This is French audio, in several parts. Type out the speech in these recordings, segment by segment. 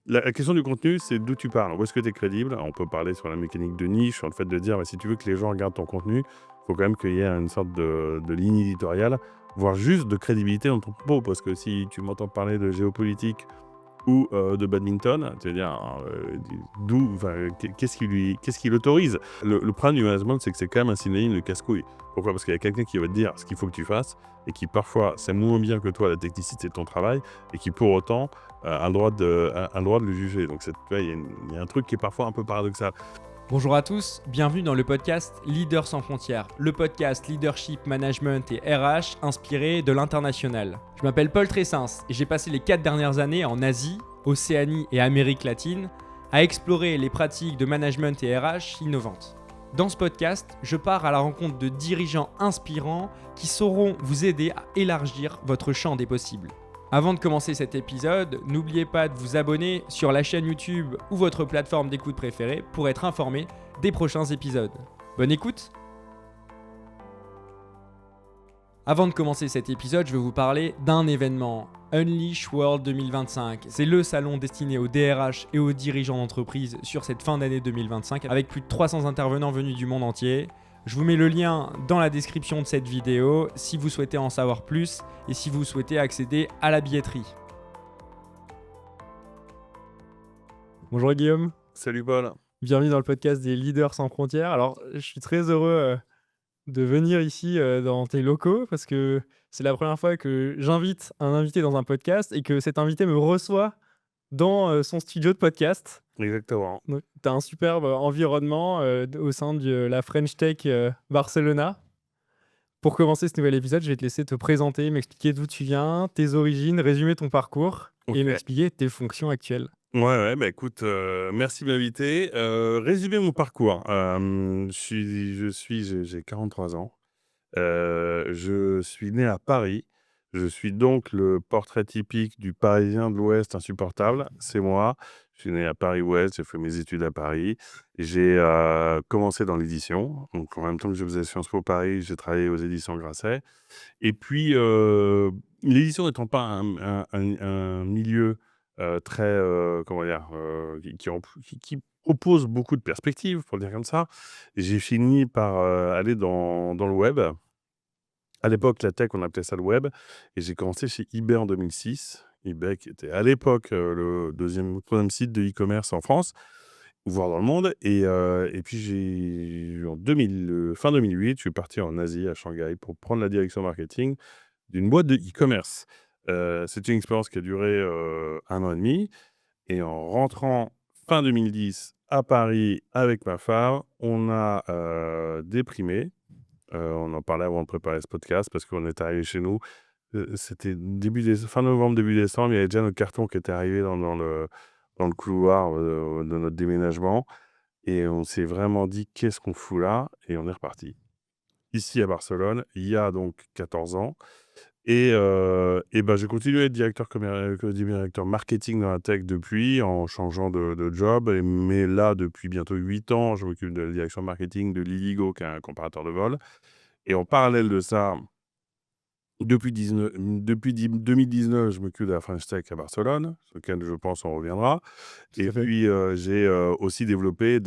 La question du contenu, c'est d'où tu parles. Où est-ce que tu es crédible? On peut parler sur la mécanique de niche, sur le fait de dire, bah, si tu veux que les gens regardent ton contenu, il faut quand même qu'il y ait une sorte de ligne éditoriale, voire juste de crédibilité dans ton propos. Parce que si tu m'entends parler de géopolitique ou de badminton, c'est-à-dire, d'où, enfin, qu'est-ce qui l'autorise? Le problème du management, c'est que c'est quand même un synonyme de casse-couille. Pourquoi? Parce qu'il y a quelqu'un qui va te dire ce qu'il faut que tu fasses et qui parfois sait moins bien que toi la technicité de ton travail et qui pour autant a le droit de le juger. Donc tu vois, il y a un truc qui est parfois un peu paradoxal. Bonjour à tous, bienvenue dans le podcast Leaders sans frontières, le podcast leadership, management et RH inspiré de l'international. Je m'appelle Paul Tressens et j'ai passé les 4 dernières années en Asie, Océanie et Amérique latine à explorer les pratiques de management et RH innovantes. Dans ce podcast, je pars à la rencontre de dirigeants inspirants qui sauront vous aider à élargir votre champ des possibles. Avant de commencer cet épisode, n'oubliez pas de vous abonner sur la chaîne YouTube ou votre plateforme d'écoute préférée pour être informé des prochains épisodes. Bonne écoute! Avant de commencer cet épisode, je vais vous parler d'un événement, Unleash World 2025. C'est le salon destiné aux DRH et aux dirigeants d'entreprise sur cette fin d'année 2025 avec plus de 300 intervenants venus du monde entier. Je vous mets le lien dans la description de cette vidéo si vous souhaitez en savoir plus et si vous souhaitez accéder à la billetterie. Bonjour Guillaume, Salut Paul. bienvenue dans le podcast des Leaders sans frontières. Alors, je suis très heureux de venir ici dans tes locaux parce que c'est la première fois que j'invite un invité dans un podcast et que cet invité me reçoit dans son studio de podcast. Exactement. Donc, tu as un superbe environnement au sein de la French Tech Barcelona. Pour commencer ce nouvel épisode, je vais te laisser te présenter, m'expliquer d'où tu viens, tes origines, résumer ton parcours et Ok. m'expliquer tes fonctions actuelles. Ouais, bah écoute, merci de m'inviter. Résumer mon parcours. J'ai 43 ans. Je suis né à Paris. Je suis donc le portrait typique du Parisien de l'Ouest insupportable. C'est moi. Je suis né à Paris-Ouest, j'ai fait mes études à Paris. J'ai commencé dans l'édition. Donc en même temps que je faisais Sciences Po Paris, j'ai travaillé aux éditions Grasset. Et puis, l'édition n'étant pas un milieu très, comment dire, qui propose beaucoup de perspectives, pour le dire comme ça, j'ai fini par aller dans le web. À l'époque, la tech, on appelait ça le web, et j'ai commencé chez eBay en 2006. eBay qui était à l'époque le deuxième ou troisième site de e-commerce en France, voire dans le monde. Et puis fin 2008, je suis parti en Asie, à Shanghai, pour prendre la direction marketing d'une boîte de e-commerce. C'était une expérience qui a duré 1 an et demi. Et en rentrant fin 2010 à Paris avec ma femme, on a déprimé. On en parlait avant de préparer ce podcast parce qu'on est arrivé chez nous. C'était fin novembre, début décembre. Il y avait déjà notre carton qui était arrivé dans le couloir de notre déménagement. Et on s'est vraiment dit: «Qu'est-ce qu'on fout là?» Et on est reparti. Ici à Barcelone, il y a donc 14 ans. Et bah, j'ai continué à être directeur marketing dans la tech depuis, en changeant de job. Mais là, depuis bientôt 8 ans, je m'occupe de la direction marketing de Liligo, qui est un comparateur de vol. Et en parallèle de ça, depuis 2019, je m'occupe de la French Tech à Barcelone, sur lequel je pense on reviendra. Tout Et à fait. puis, j'ai aussi développé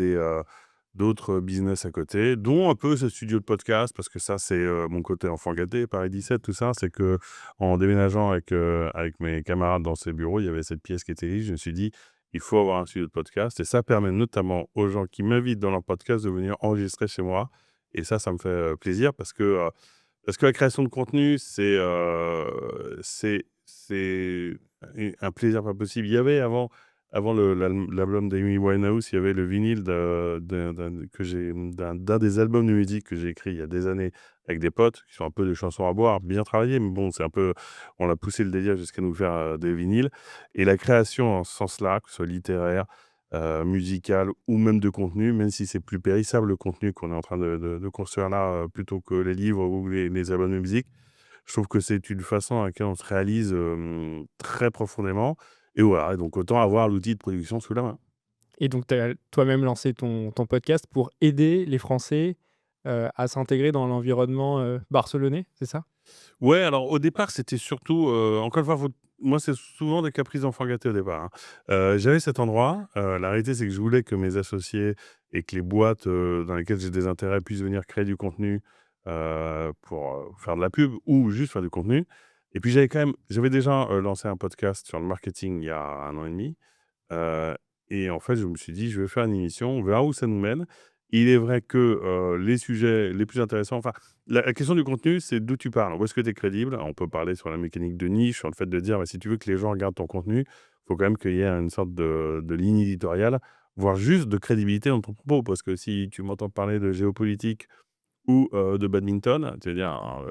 d'autres business à côté, dont un peu ce studio de podcast, parce que ça, c'est mon côté enfant gâté, Paris 17, tout ça. C'est que en déménageant avec mes camarades dans ces bureaux, il y avait cette pièce qui était riche. Je me suis dit, il faut avoir un studio de podcast. Et ça permet notamment aux gens qui m'invitent dans leur podcast de venir enregistrer chez moi. Et ça me fait plaisir parce que la création de contenu, c'est un plaisir pas possible. Il y avait avant l'album d'Amy Winehouse, il y avait le vinyle d'un des albums de musique que j'ai écrit il y a des années avec des potes, qui sont un peu des chansons à boire, bien travaillées, mais bon, c'est un peu, on a poussé le délire jusqu'à nous faire des vinyles. Et la création en ce sens-là, que ce soit littéraire, musical ou même de contenu, même si c'est plus périssable le contenu qu'on est en train de construire là, plutôt que les livres ou les albums de musique. Je trouve que c'est une façon à laquelle on se réalise très profondément. Et voilà, et donc autant avoir l'outil de production sous la main. Et donc, tu as toi-même lancé ton podcast pour aider les Français à s'intégrer dans l'environnement barcelonais, c'est ça? Ouais, alors au départ, c'était surtout, encore une fois, moi, c'est souvent des caprices d'enfant gâté au départ, hein. J'avais cet endroit, la réalité, c'est que je voulais que mes associés et que les boîtes, dans lesquelles j'ai des intérêts puissent venir créer du contenu, pour, faire de la pub ou juste faire du contenu et puis j'avais déjà, lancé un podcast sur le marketing il y a 1 an et demi. Heu et en fait, je me suis dit: «Je vais faire une émission, on verra où ça nous mène». Il est vrai que, les sujets les plus intéressants enfin, la question du contenu, c'est d'où tu parles. Où est-ce que tu es crédible? On peut parler sur la mécanique de niche, sur le fait de dire, bah, si tu veux que les gens regardent ton contenu, il faut quand même qu'il y ait une sorte de ligne éditoriale, voire juste de crédibilité dans ton propos. Parce que si tu m'entends parler de géopolitique ou, de badminton, tu vas dire,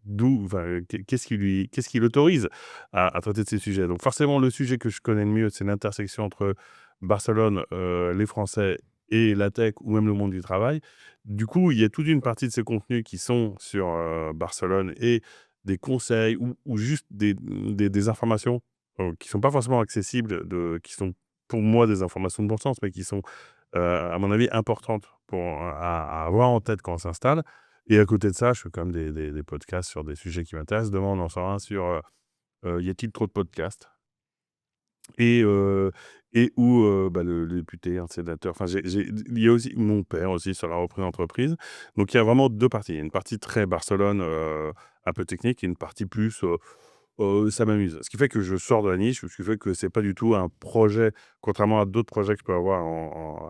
d'où enfin, qu'est-ce qui l'autorise à traiter de ces sujets? Donc forcément, le sujet que je connais le mieux, c'est l'intersection entre Barcelone, les Français et la tech ou même le monde du travail. Du coup, il y a toute une partie de ces contenus qui sont sur, Barcelone et des conseils ou juste des informations, qui sont pas forcément accessibles, qui sont pour moi des informations de bon sens, mais qui sont à mon avis, importante à avoir en tête quand on s'installe et à côté de ça, je fais quand même des podcasts sur des sujets qui m'intéressent. Demain, on en sort un sur, y a-t-il trop de podcasts? Et ou, bah, le député, un sénateur, enfin il y a aussi mon père aussi sur la reprise d'entreprise. Donc il y a vraiment 2 parties. Il y a une partie très Barcelone, un peu technique et une partie plus, ça m'amuse. Ce qui fait que je sors de la niche, ce qui fait que c'est pas du tout un projet, contrairement à d'autres projets que je peux avoir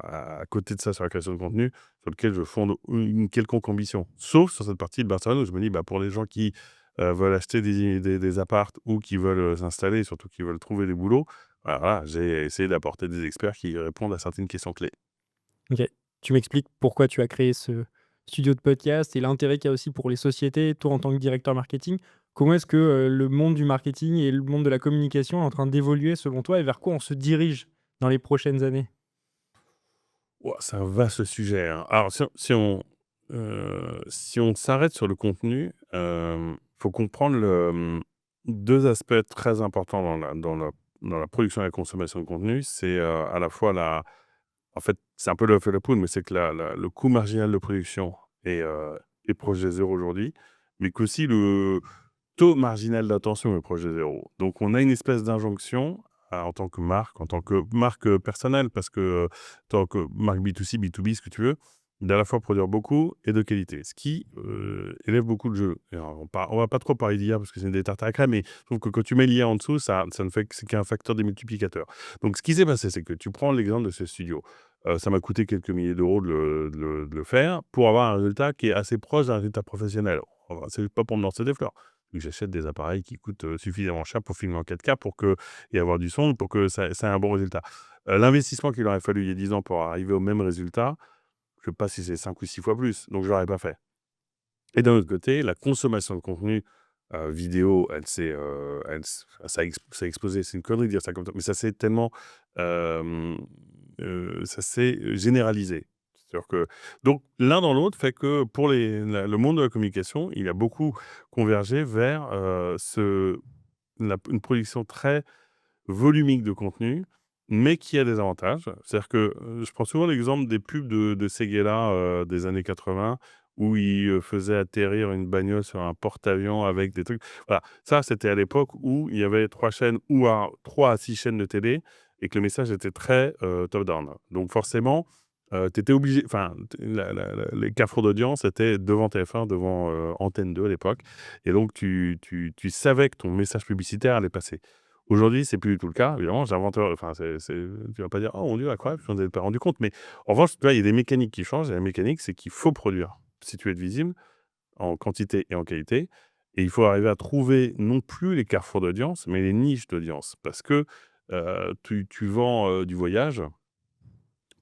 à côté de ça sur la création de contenu, sur lequel je fonde une quelconque ambition. Sauf sur cette partie de Barcelone où je me dis: «Bah, pour les gens qui, veulent acheter des apparts ou qui veulent, s'installer et surtout qui veulent trouver des boulots», voilà, j'ai essayé d'apporter des experts qui répondent à certaines questions clés. OK. Tu m'expliques pourquoi tu as créé ce studio de podcast et l'intérêt qu'il y a aussi pour les sociétés, toi en tant que directeur marketing. Comment est-ce que, le monde du marketing et le monde de la communication est en train d'évoluer selon toi et vers quoi on se dirige dans les prochaines années? Ouah, c'est un vaste sujet, hein. Alors si on s'arrête sur le contenu, faut comprendre 2 aspects très importants dans la production et la consommation de contenu. C'est, à la fois en fait, c'est un peu l'œuf et la poule, mais c'est que le coût marginal de production est proche de 0 aujourd'hui, mais qu'aussi le taux marginal d'attention est proche de 0. Donc on a une espèce d'injonction, en tant que marque, en tant que marque, personnelle, parce que, en tant que marque B2C, B2B, ce que tu veux, d'à la fois produire beaucoup et de qualité. Ce qui, élève beaucoup le jeu. Et alors on va pas trop parler d'IA parce que c'est des tartes à la crème, mais je trouve que quand tu mets l'IA en dessous, ça ne fait que c'est qu'un facteur démultiplicateur. Donc ce qui s'est passé, c'est que tu prends l'exemple de ce studio. Ça m'a coûté quelques milliers d'euros de le faire pour avoir un résultat qui est assez proche d'un résultat professionnel. C'est pas pour me lancer des fleurs. J'achète des appareils qui coûtent, suffisamment cher pour filmer en 4K et avoir du son pour que ça ait un bon résultat. L'investissement qu'il aurait fallu il y a 10 ans pour arriver au même résultat, je ne sais pas si c'est 5 ou 6 fois plus, donc je l'aurais pas fait. Et d'un autre côté, la consommation de contenu, vidéo, ça a explosé. C'est une connerie de dire ça comme ça, mais ça s'est généralisé. C'est-à-dire que donc l'un dans l'autre fait que pour le monde de la communication, il a beaucoup convergé vers, une production très volumique de contenu, mais qui a des avantages. C'est-à-dire que, je prends souvent l'exemple des pubs de Séguéla, des années 80 où il, faisait atterrir une bagnole sur un porte-avions avec des trucs. Voilà, ça, c'était à l'époque où il y avait 3 chaînes ou à 3 à 6 chaînes de télé et que le message était très, top down. Donc forcément, tu étais obligé enfin, t la les carrefours d'audience étaient devant TF1, devant, Antenne 2 à l'époque et donc tu savais que ton message publicitaire allait passer. Aujourd'hui, c'est plus du tout le cas. Évidemment, j'invente enfin, tu vas pas dire: «Oh mon Dieu, incroyable, je m'en avais pas rendu compte». Mais en revanche, tu vois, il y a des mécaniques qui changent et la mécanique, c'est qu'il faut produire si tu veux être visible en quantité et en qualité et il faut arriver à trouver non plus les carrefours d'audience, mais les niches d'audience. Parce que, tu vends, du voyage,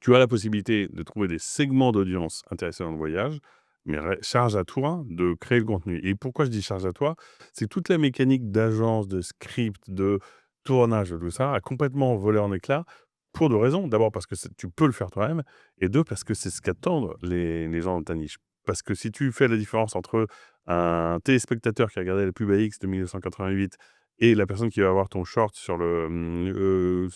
tu as la possibilité de trouver des segments d'audience intéressés dans le voyage, mais charge à toi de créer le contenu. Et pourquoi je dis charge à toi? C'est toute la mécanique d'agence, de script, de tournage, de tout ça a complètement volé en éclats pour 2 raisons. D'abord parce que tu peux le faire toi-même et 2 parce que c'est ce qu'attendent les gens de ta niche. Parce que si tu fais la différence entre un téléspectateur qui a regardé la pub AX de 1988 et la personne qui va voir ton short sur le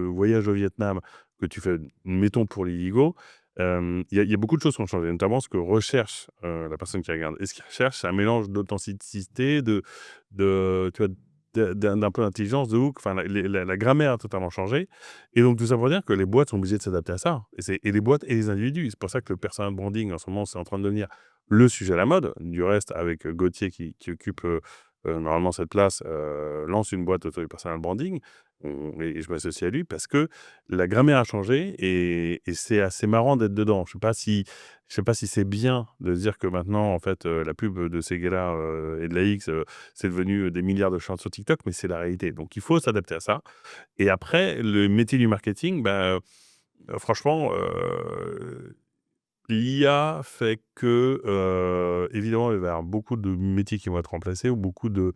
voyage au Vietnam que tu fais, mettons pour l'Illigo, il y a beaucoup de choses qui ont changé, notamment ce que recherche, la personne qui regarde et ce qu'il recherche, c'est un mélange d'authenticité, tu vois, d'un peu d'intelligence, de hook. Enfin, la grammaire a totalement changé. Et donc, tout ça pour dire que les boîtes sont obligées de s'adapter à ça. Et les boîtes et les individus. C'est pour ça que le personal branding, en ce moment, c'est en train de devenir le sujet à la mode. Du reste, avec Gauthier qui occupe normalement cette place, lance une boîte autour du personal branding. Et je m'associe à lui parce que la grammaire a changé et c'est assez marrant d'être dedans. Je sais pas si c'est bien de se dire que maintenant, en fait, la pub de ces gars-là et de la X, c'est devenu des milliards de shorts sur TikTok, mais c'est la réalité. Donc, il faut s'adapter à ça. Et après, le métier du marketing, franchement, l'IA fait que, évidemment, il va y avoir beaucoup de métiers qui vont être remplacés ou beaucoup de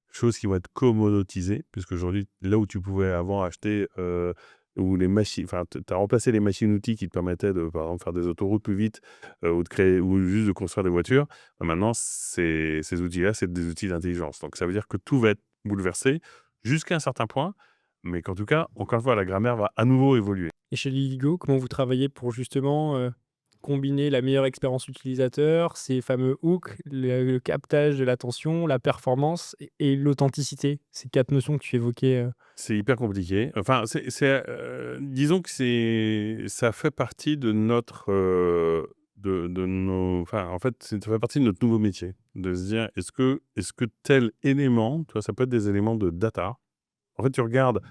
choses qui vont être commodisées, puisqu'aujourd'hui, là où tu pouvais avant acheter, ou les machines, enfin, tu as remplacé les machines-outils qui te permettaient de, par exemple, faire des autoroutes plus vite, ou de créer ou juste de construire des voitures. Maintenant, ces outils-là, c'est des outils d'intelligence. Donc ça veut dire que tout va être bouleversé jusqu'à un certain point, mais qu'en tout cas, encore une fois, la grammaire va à nouveau évoluer. Et chez Liligo, comment vous travaillez pour justement combiner la meilleure expérience utilisateur, ces fameux hooks, le captage de l'attention, la performance et l'authenticité, ces 4 notions que tu évoquais. C'est hyper compliqué. Enfin, disons que ça fait partie de notre, de nos enfin, en fait, ça fait partie de notre nouveau métier. De se dire: «Est-ce que tel élément», tu vois? Ça peut être des éléments de data. En fait, tu regardes,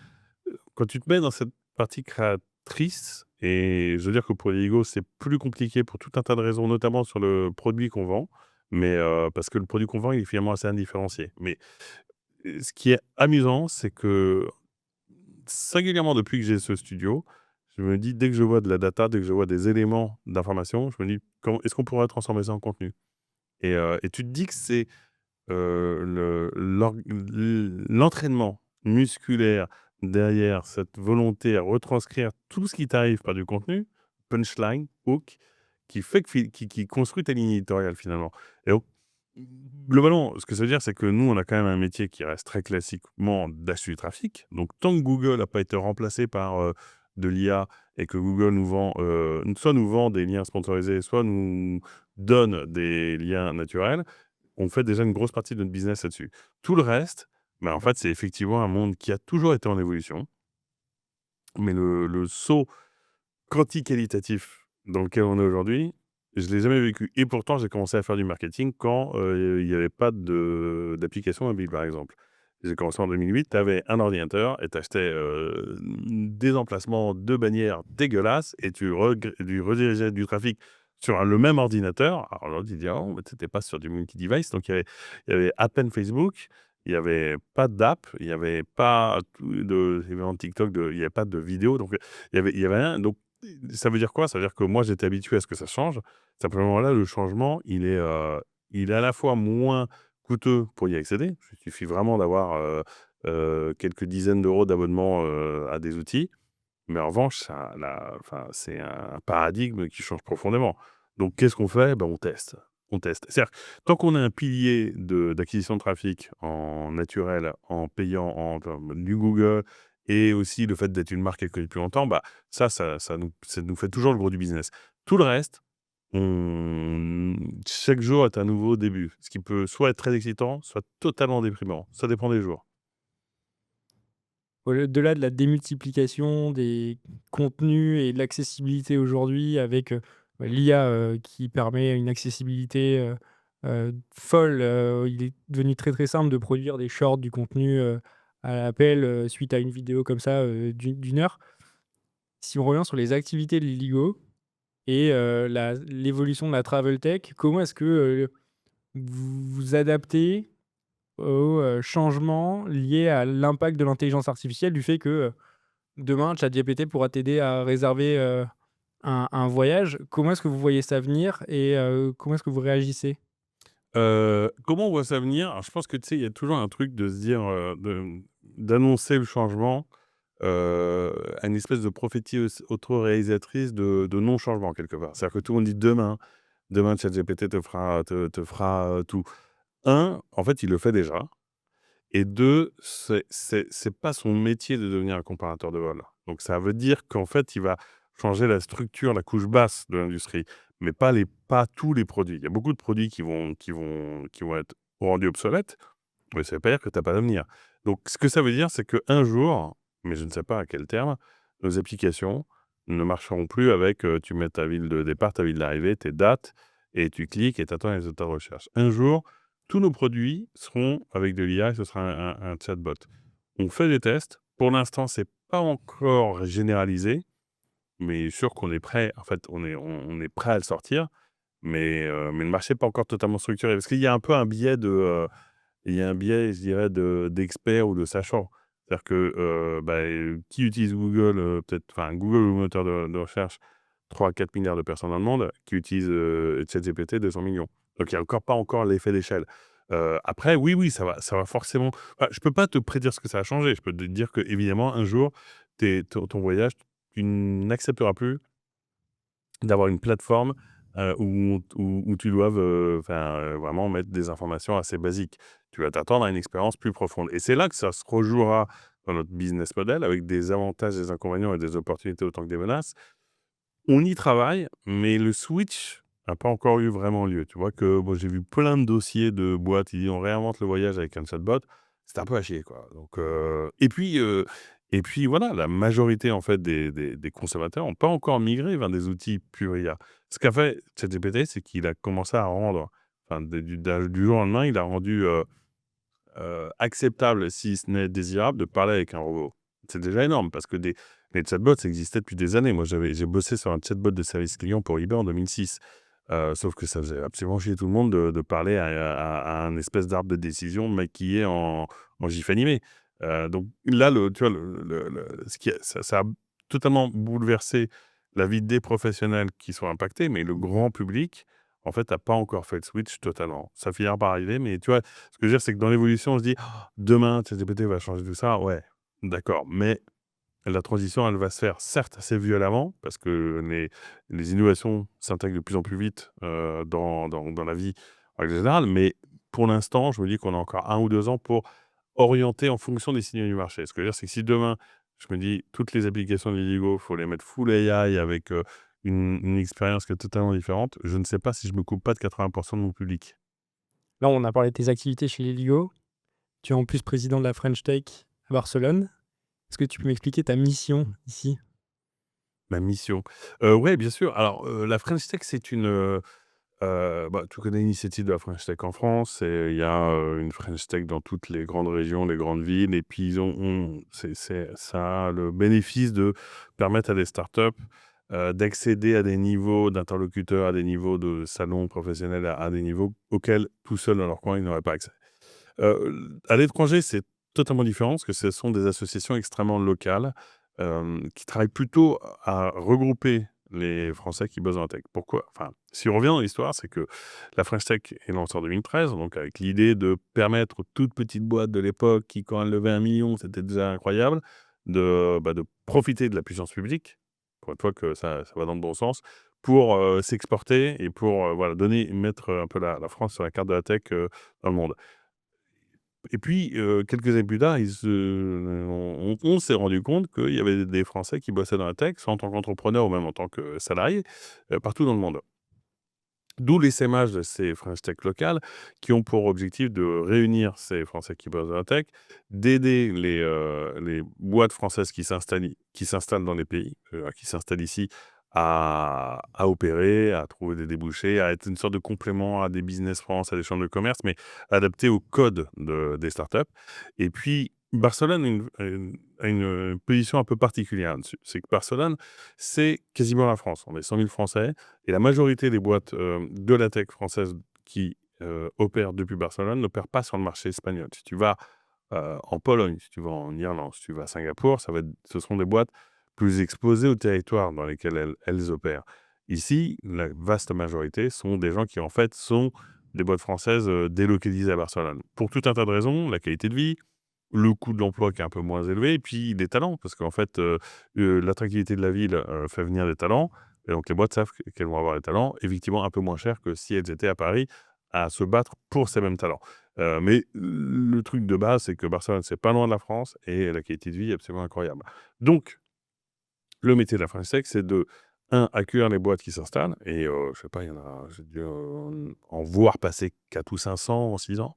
quand tu te mets dans cette partie créatrice et je veux dire que pour Lego, c'est plus compliqué pour tout un tas de raisons, notamment sur le produit qu'on vend, mais parce que le produit qu'on vend, il est finalement assez indifférencié. Mais, ce qui est amusant, c'est que singulièrement depuis que j'ai ce studio, je me dis, dès que je vois de la data, dès que je vois des éléments d'information, je me dis: «Comment est-ce qu'on pourrait transformer ça en contenu?» Et tu te dis que c'est, l'entraînement musculaire derrière cette volonté à retranscrire tout ce qui t'arrive par du contenu, punchline, hook, qui fait que qui construit ta ligne éditoriale finalement. Et donc, globalement, ce que ça veut dire, c'est que nous, on a quand même un métier qui reste très classiquement d'acheter du trafic. Donc tant que Google n'a pas été remplacé par, de l'IA et que Google nous vend, soit nous vend des liens sponsorisés, soit nous donne des liens naturels, on fait déjà une grosse partie de notre business là-dessus. Tout le reste, en fait, c'est effectivement un monde qui a toujours été en évolution, mais le saut quanti-qualitatif dans lequel on est aujourd'hui, je ne l'ai jamais vécu et pourtant j'ai commencé à faire du marketing quand, il y avait pas d'application mobile, par exemple. J'ai commencé en 2008, tu avais un ordinateur et tu achetais, des emplacements de bannières dégueulasses et tu redirigeais du trafic sur le même ordinateur. Alors là, tu dis: «Oh, mais tu étais pas sur du multi-device», donc il y avait à peine Facebook, il y avait pas d'app, il y avait pas évidemment TikTok, il y avait pas de vidéo, donc il y avait rien. Donc ça veut dire quoi? Ça veut dire que moi, j'étais habitué à ce que ça change. Simplement là, le changement, il est à la fois moins coûteux pour y accéder. Il suffit vraiment d'avoir, quelques dizaines d'euros d'abonnement, à des outils. Mais en revanche, enfin, c'est un paradigme qui change profondément. Donc qu'est-ce qu'on fait? On teste. On teste. C'est-à-dire que tant qu'on a un pilier d'acquisition de trafic en naturel, en payant, du Google et aussi le fait d'être une marque qui est connue depuis longtemps, ça nous fait toujours le gros du business. Tout le reste, chaque jour est un nouveau début, ce qui peut soit être très excitant, soit totalement déprimant. Ça dépend des jours. Au-delà de la démultiplication des contenus et de l'accessibilité aujourd'hui avec, l'IA, qui permet une accessibilité, folle, il est devenu très, très simple de produire des shorts, du contenu, à l'appel, suite à une vidéo comme ça, d'1 heure. Si on revient sur les activités de Liligo et l'évolution de la travel tech, comment est-ce que, vous vous adaptez aux, changements liés à l'impact de l'intelligence artificielle, du fait que, demain ChatGPT pourra t'aider à réserver, un voyage. Comment est-ce que vous voyez ça venir et comment est-ce que vous réagissez? Comment on voit ça venir? Alors je pense que, tu sais, il y a toujours un truc de se dire, d'annoncer le changement, à une espèce de prophétie auto-réalisatrice de non-changement quelque part. C'est-à-dire que tout le monde dit: «Demain ChatGPT te fera tout». En fait, il le fait déjà et 2, c'est pas son métier de devenir un comparateur de vol. Donc ça veut dire qu'en fait, il va changer la structure, la couche basse de l'industrie, mais pas tous les produits. Il y a beaucoup de produits qui vont être rendus obsolètes, Mais ça veut pas dire que tu as pas d'avenir. Donc ce que ça veut dire, c'est qu'un jour, mais je ne sais pas à quel terme, nos applications ne marcheront plus avec, tu mets ta ville de départ, ta ville d'arrivée, tes dates et tu cliques et tu attends les résultats de recherche. Un jour, tous nos produits seront avec de l'IA et ce sera un chatbot. On fait des tests. Pour l'instant, c'est pas encore généralisé, mais sûr qu'on est prêt. En fait, on est prêt à le sortir, mais le marché n'est pas encore totalement structuré. Parce qu'il y a un peu un biais il y a un biais, je dirais, d'experts ou de sachants. C'est-à-dire que, qui utilise Google, peut-être enfin Google, le moteur de recherche, 3 à 4 milliards de personnes dans le monde, qui utilisent, ChatGPT, 200 millions. Donc il y a encore pas encore l'effet d'échelle. Après oui, ça va forcément je peux pas te prédire ce que ça va changer. Je peux te dire qu'évidemment, un jour, ton voyage, tu n'accepteras plus d'avoir une plateforme, où tu doives, vraiment mettre des informations assez basiques. Tu vas t'attendre à une expérience plus profonde et c'est là que ça se rejouera dans notre business model avec des avantages, des inconvénients et des opportunités autant que des menaces. On y travaille, mais le switch n'a pas encore eu vraiment lieu. Tu vois que moi, j'ai vu plein de dossiers de boîtes, ils disent: «On réinvente le voyage avec un chatbot». C'était un peu à chier, quoi. Donc et puis voilà, la majorité, en fait, des consommateurs n'ont pas encore migré vers des outils pure IA. Ce qu'a fait ChatGPT, c'est qu'il a commencé à rendre, enfin, du jour au lendemain, il a rendu, acceptable, si ce n'est désirable, de parler avec un robot. C'est déjà énorme parce que les chatbots, ça existait depuis des années. Moi, j'ai bossé sur un chatbot de service client pour eBay en 2006. Sauf que ça faisait absolument chier tout le monde de parler à un espèce d'arbre de décision maquillé en gif animé. Donc là, tu vois, ce qui ça a totalement bouleversé la vie des professionnels qui sont impactés, mais le grand public, en fait, n'a pas encore fait le switch totalement. Ça finira par arriver, mais tu vois, ce que je veux dire, c'est que dans l'évolution, on se dit: «Ah, demain, ChatGPT va changer tout ça». Ouais, d'accord, mais la transition, elle va se faire certes assez violemment parce que les innovations s'intègrent de plus en plus vite, dans la vie en règle générale, mais pour l'instant, je me dis qu'on a encore 1 ou 2 ans pour orienter en fonction des signaux du marché. Ce que je veux dire, c'est que si demain, je me dis: «Toutes les applications d'Illigo, il faut les mettre full AI avec, une expérience qui est totalement différente», je ne sais pas si je me coupe pas de 80 de mon public. Là, on a parlé de tes activités chez Leligo. Tu es en plus président de la French Tech à Barcelone. Est-ce que tu peux m'expliquer ta mission ici? Ma mission? Ouais, bien sûr. Alors, la French Tech, c'est tu connais l'initiative de la French Tech en France et il y a, une French Tech dans toutes les grandes régions, les grandes villes et puis ils ont ça a le bénéfice de permettre à des startups, d'accéder à des niveaux d'interlocuteurs, à des niveaux de salons professionnels, à des niveaux auxquels, tout seuls dans leur coin, ils n'auraient pas accès. À l'étranger, c'est totalement différent parce que ce sont des associations extrêmement locales, qui travaillent plutôt à regrouper les Français qui bossent dans la tech. Pourquoi? Enfin, si on revient dans l'histoire, c'est que la French Tech est lancée en 2013, donc avec l'idée de permettre aux toutes petites boîtes de l'époque qui, quand elles levaient 1 million, c'était déjà incroyable, de profiter de la puissance publique, pour une fois que ça va dans le bon sens, pour, s'exporter et pour, voilà, mettre un peu la France sur la carte de la tech, dans le monde. Et puis, quelques années plus tard, on s'est rendu compte qu'il y avait des Français qui bossaient dans la tech, soit en tant qu'entrepreneurs ou même en tant que salariés, partout dans le monde. D'où l'essaimage de ces French Tech locales qui ont pour objectif de réunir ces Français qui bossent dans la tech, d'aider les boîtes françaises qui s'installent dans les pays, qui s'installent ici à opérer, à trouver des débouchés, à être une sorte de complément à des Business France, à des chambres de commerce, mais adapté au code des startups. Et puis Barcelone a une position un peu particulière là-dessus. C'est que Barcelone, c'est quasiment la France. On est 100 000 Français et la majorité des boîtes, de la tech française qui, opèrent depuis Barcelone n'opèrent pas sur le marché espagnol. Si tu vas, en Pologne, si tu vas en Irlande, si tu vas à Singapour, ce seront des boîtes plus exposées au territoire dans lesquels elles opèrent. Ici, la vaste majorité sont des gens qui, en fait, sont des boîtes françaises, délocalisées à Barcelone. Pour tout un tas de raisons, la qualité de vie, le coût de l'emploi qui est un peu moins élevé et puis des talents parce qu'en fait, l'attractivité de la ville, fait venir des talents et donc les boîtes savent qu'elles vont avoir des talents, effectivement un peu moins chers que si elles étaient à Paris à se battre pour ces mêmes talents. Mais le truc de base, c'est que Barcelone, c'est pas loin de la France et la qualité de vie est absolument incroyable. Donc le métier de la French Tech, c'est de accueillir les boîtes qui s'installent et je sais pas, il y en a j'ai dû en voir passer 4 ou 500 en 6 ans.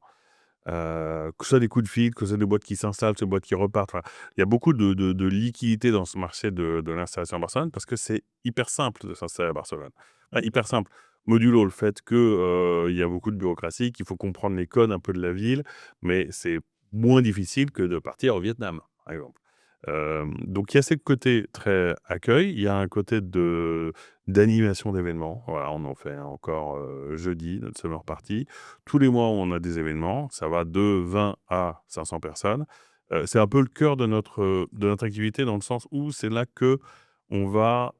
que ce soit des coups de fil, que ce soit des boîtes qui s'installent, des boîtes qui repartent. Enfin, il y a beaucoup de liquidité dans ce marché de l'installation à Barcelone parce que c'est hyper simple de s'installer à Barcelone. Ouais, hyper simple. Modulo le fait que, il y a beaucoup de bureaucratie, qu'il faut comprendre les codes un peu de la ville, mais c'est moins difficile que de partir au Vietnam, par exemple. Donc il y a ce côté très accueil, il y a un côté d'animation d'événements. Voilà, on en fait encore, jeudi, notre summer party. Tous les mois, on a des événements, ça va de 20 à 500 personnes. C'est un peu le cœur de notre activité dans le sens où c'est là qu'on va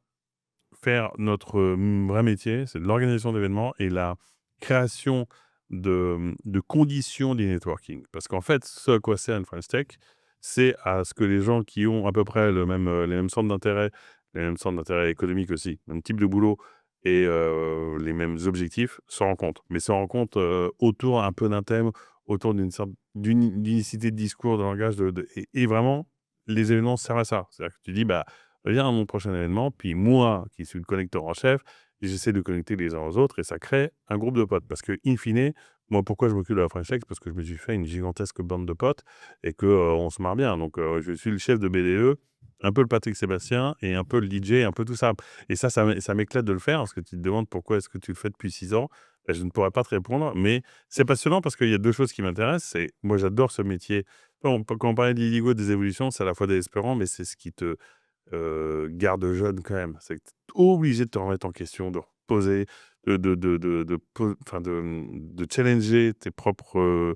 faire notre, vrai métier, c'est de l'organisation d'événements et la création de conditions du networking. Parce qu'en fait, ce à quoi sert une French Tech, c'est à ce que les gens qui ont à peu près les mêmes centres d'intérêt, les mêmes centres d'intérêt économiques aussi, même type de boulot et les mêmes objectifs se rencontrent. Mais se rencontrent, autour un peu d'un thème, autour d'une sorte d'unicité de discours, de langage et vraiment les événements servent à ça. C'est-à-dire que tu dis: «Bah, viens à mon prochain événement», puis moi, qui suis le connecteur en chef, j'essaie de connecter les uns aux autres et ça crée un groupe de potes. Parce que, in fine, moi, pourquoi je m'occupe de la French Tech? Parce que je me suis fait une gigantesque bande de potes et que, on se marre bien. Donc, je suis le chef de BDE, un peu le Patrick Sébastien et un peu le DJ, un peu tout ça. Et ça m'éclate de le faire parce que tu te demandes pourquoi est-ce que tu le fais depuis 6 ans. Bah, je ne pourrais pas te répondre, mais c'est passionnant parce qu'il y a 2 choses qui m'intéressent. C'est moi, j'adore ce métier. Quand on parlait de l'Illigo, des évolutions, c'est à la fois désespérant, mais c'est ce qui te garde jeune quand même. C'est que tu es obligé de te remettre en question, de reposer, de challenger tes propres,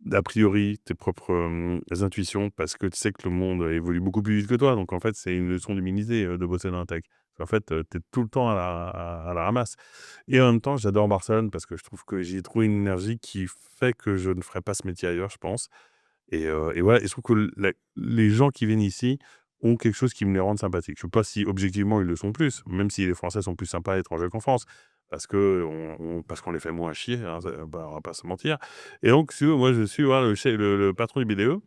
a priori, tes propres, intuitions parce que tu sais que le monde évolue beaucoup plus vite que toi. Donc en fait, c'est une leçon d'humilité, de bosser dans la tech. En fait, tu es tout le temps à la ramasse et en même temps, j'adore Barcelone parce que je trouve que j'y ai trouvé une énergie qui fait que je ne ferais pas ce métier ailleurs, je pense. Et voilà, et je trouve que les gens qui viennent ici ont quelque chose qui me les rend sympathiques. Je ne sais pas si objectivement ils le sont plus, même si les Français sont plus sympas à l'étranger qu'en France, parce qu'on les fait moins chier, hein, bah, on va pas se mentir. Et donc, si tu veux, moi je suis voilà, le patron du BDE.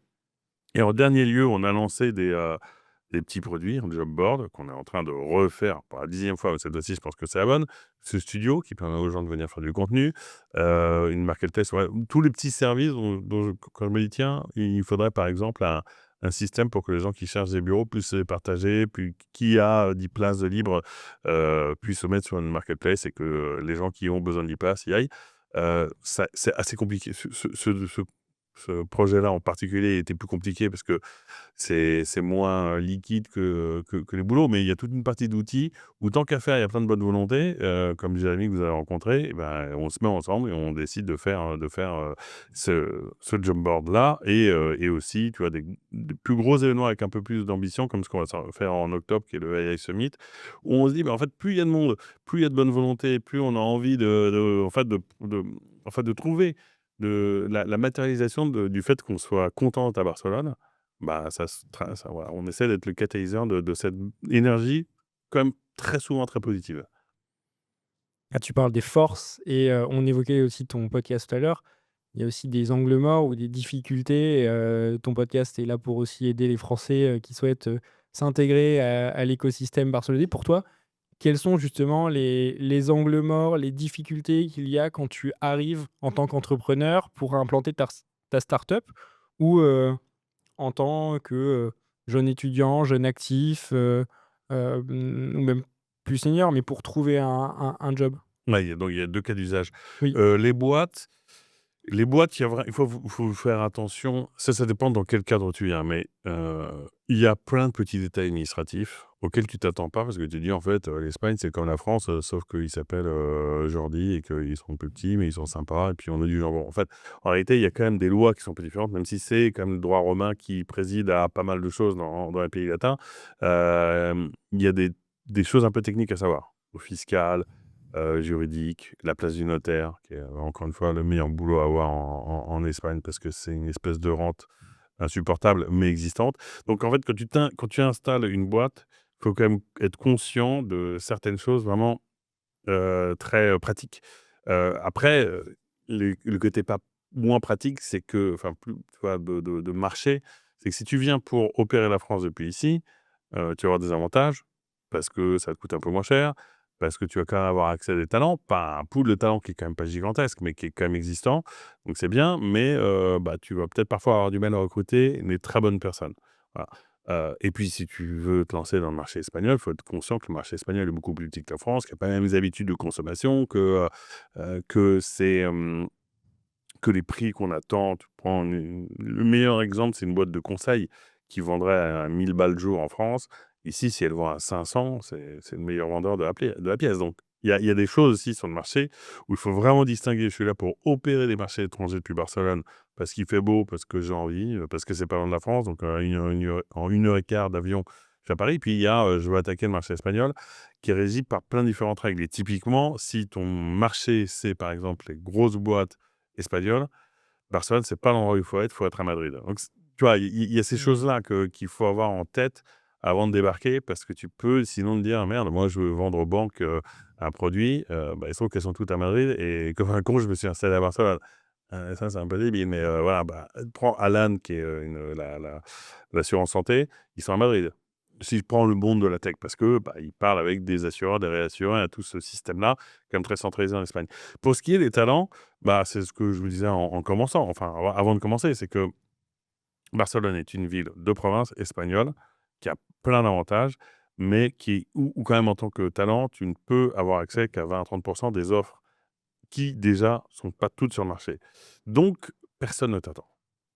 Et en dernier lieu, on a lancé des petits produits, un job board qu'on est en train de refaire pour la 10e fois. Cette fois-ci, je pense que c'est la bonne. Ce studio qui permet aux gens de venir faire du contenu, une marketplace, ouais, tous les petits services quand je me dis: «Tiens, il faudrait par exemple un système pour que les gens qui cherchent des bureaux puissent se les partager, puis qui a 10 places de libre, puisse se mettre sur une marketplace et que les gens qui ont besoin de 10 places y aillent». Ça c'est assez compliqué. Ce projet-là en particulier était plus compliqué parce que c'est moins liquide que les boulots, mais il y a toute une partie d'outils où tant qu'à faire, il y a plein de bonne volonté, comme Jérémy que vous avez rencontré, et ben, on se met ensemble et on décide de faire ce job board-là et aussi, tu vois, des plus gros événements avec un peu plus d'ambition comme ce qu'on va faire en octobre qui est le AI Summit, où on se dit: «Bah, en fait, plus il y a de monde, plus il y a de bonne volonté, plus on a envie en fait, de trouver la matérialisation du fait qu'on soit contente à Barcelone». Bah, voilà, on essaie d'être le catalyseur de cette énergie quand même très souvent très positive. Ah, tu parles des forces et on évoquait aussi ton podcast tout à l'heure. Il y a aussi des angles morts ou des difficultés. Ton podcast est là pour aussi aider les Français, qui souhaitent, s'intégrer à l'écosystème barcelonais. Pour toi, quels sont justement les angles morts, les difficultés qu'il y a quand tu arrives en tant qu'entrepreneur pour implanter ta start-up ou, en tant que, jeune étudiant, jeune actif, ou même plus senior, mais pour trouver un job? Ouais, il y a 2 cas d'usage. Oui. Les boîtes, il faut faire attention. Ça dépend dans quel cadre tu viens, mais il y a plein de petits détails administratifs auxquels tu t'attends pas parce que tu dis, en fait, l'Espagne, c'est comme la France, sauf qu'ils s'appellent, Jordi et qu'ils sont plus petits, mais ils sont sympas et puis on a du jambon. En fait, en réalité, il y a quand même des lois qui sont un peu différentes, même si c'est quand même le droit romain qui préside à pas mal de choses dans les pays latins. Il y a des choses un peu techniques à savoir, au fiscal, juridique, la place du notaire, qui est encore une fois le meilleur boulot à avoir en Espagne parce que c'est une espèce de rente insupportable mais existante. Donc en fait, quand tu installes une boîte, il faut quand même être conscient de certaines choses vraiment très pratiques. Après, le côté pas moins pratique, c'est que, enfin, plus, tu vois, de marché, c'est que si tu viens pour opérer la France depuis ici, tu vas avoir des avantages parce que ça te coûte un peu moins cher. parce que tu vas quand même avoir accès à des talents, pas un pool de talents qui est quand même pas gigantesque, mais qui est quand même existant. Donc c'est bien, mais tu vas peut-être parfois avoir du mal à recruter les très bonnes personnes. Voilà. Et puis si tu veux te lancer dans le marché espagnol, il faut être conscient que le marché espagnol est beaucoup plus petit que la France, qu'il y a pas les mêmes habitudes de consommation, que c'est, que les prix qu'on attend. Tu prends le meilleur exemple, c'est une boîte de conseil qui vendrait à 1 000 balles le jour en France. Ici, si elle vend à 500, c'est le meilleur vendeur de la pièce. Donc, il y a des choses aussi sur le marché où il faut vraiment distinguer. Je suis là pour opérer des marchés étrangers depuis Barcelone parce qu'il fait beau, parce que j'ai envie, parce que c'est pas loin de la France. Donc, en 1 heure et quart d'avion, je suis à Paris. Puis, je veux attaquer le marché espagnol qui est régi par plein de différentes règles. Et typiquement, si ton marché, c'est par exemple les grosses boîtes espagnoles, Barcelone, c'est pas l'endroit où il faut être à Madrid. Donc, tu vois, il y a ces Mmh. choses-là qu'il faut avoir en tête avant de débarquer parce que tu peux sinon te dire: «Merde, moi, je veux vendre aux banques, un produit, il se trouve qu'elles sont toutes à Madrid et comme un con, je me suis installé à Barcelone». Ça, c'est un peu débile, mais voilà, prends Alan qui est, l'assurance santé, ils sont à Madrid. Si je prends le monde de la tech parce que, ils parlent avec des assureurs, des réassureurs, il y a tout ce système-là, quand même très centralisé en Espagne. Pour ce qui est des talents, c'est ce que je vous disais en commençant, enfin, avant de commencer, c'est que Barcelone est une ville de province espagnole qui a plein d'avantages, mais où quand même en tant que talent, tu ne peux avoir accès qu'à 20 à 30 des offres qui déjà sont pas toutes sur le marché. Donc personne ne t'attend.